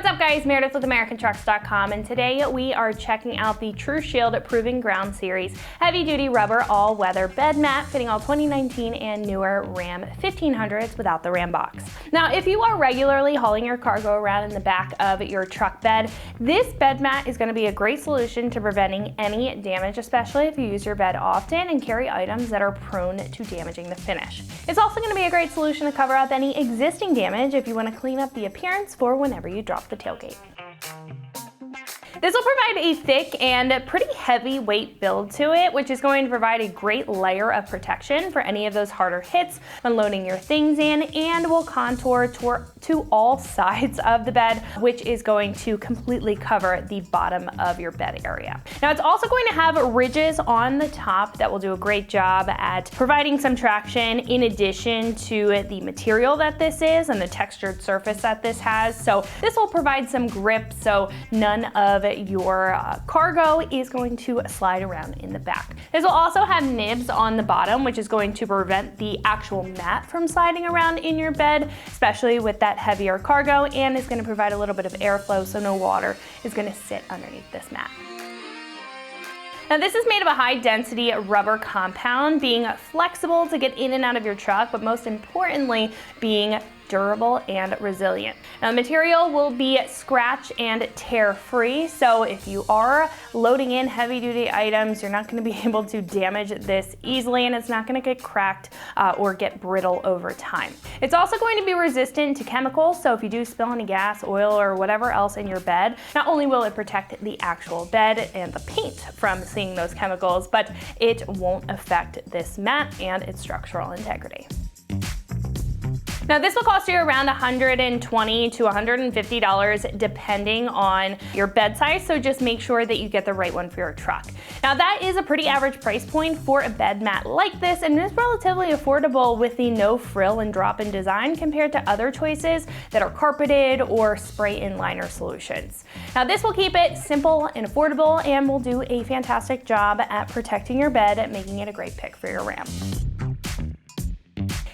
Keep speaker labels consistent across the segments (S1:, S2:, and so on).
S1: What's up guys, Meredith with AmericanTrucks.com, and today we are checking out the TruShield Proving Ground Series heavy duty rubber all-weather bed mat fitting all 2019 and newer Ram 1500s without the Ram box. Now if you are regularly hauling your cargo around in the back of your truck bed, this bed mat is going to be a great solution to preventing any damage, especially if you use your bed often and carry items that are prone to damaging the finish. It's also going to be a great solution to cover up any existing damage if you want to clean up the appearance for whenever you drop the tailgate. This will provide a thick and pretty heavy weight build to it, which is going to provide a great layer of protection for any of those harder hits when loading your things in, and will contour to all sides of the bed, which is going to completely cover the bottom of your bed area. Now it's also going to have ridges on the top that will do a great job at providing some traction in addition to the material that this is and the textured surface that this has. So this will provide some grip so none of your cargo is going to slide around in the back. This will also have nibs on the bottom, which is going to prevent the actual mat from sliding around in your bed, especially with that heavier cargo, and is going to provide a little bit of airflow so no water is going to sit underneath this mat. Now this is made of a high density rubber compound, being flexible to get in and out of your truck, but most importantly being durable and resilient. Now the material will be scratch and tear free, so if you are loading in heavy duty items, you're not going to be able to damage this easily, and it's not going to get cracked or get brittle over time. It's also going to be resistant to chemicals, so if you do spill any gas, oil, or whatever else in your bed, not only will it protect the actual bed and the paint from seeing those chemicals, but it won't affect this mat and its structural integrity. Now this will cost you around $120 to $150 depending on your bed size, so just make sure that you get the right one for your truck. Now that is a pretty average price point for a bed mat like this, and is relatively affordable with the no frill and drop-in design compared to other choices that are carpeted or spray-in liner solutions. Now this will keep it simple and affordable and will do a fantastic job at protecting your bed, making it a great pick for your Ram.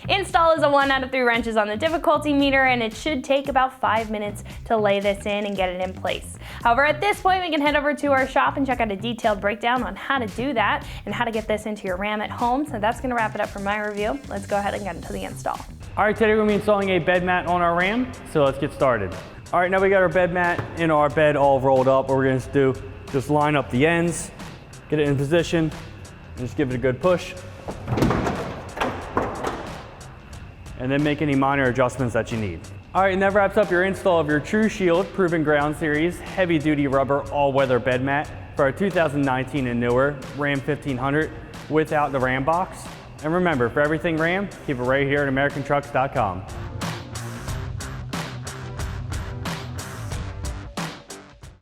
S1: Install is a 1 out of 3 wrenches on the difficulty meter, and it should take about 5 minutes to lay this in and get it in place. However, at this point we can head over to our shop and check out a detailed breakdown on how to do that and how to get this into your Ram at home. So that's going to wrap it up for my review. Let's go ahead and get into the install.
S2: All right, today we're going to be installing a bed mat on our Ram, so let's get started. All right, now we got our bed mat in our bed all rolled up. What we're going to do, just line up the ends, get it in position, and just give it a good push. And then make any minor adjustments that you need. All right, and that wraps up your install of your TruShield Proving Ground Series heavy duty rubber all-weather bed mat for our 2019 and newer Ram 1500 without the Ram box. And remember, for everything Ram, keep it right here at AmericanTrucks.com.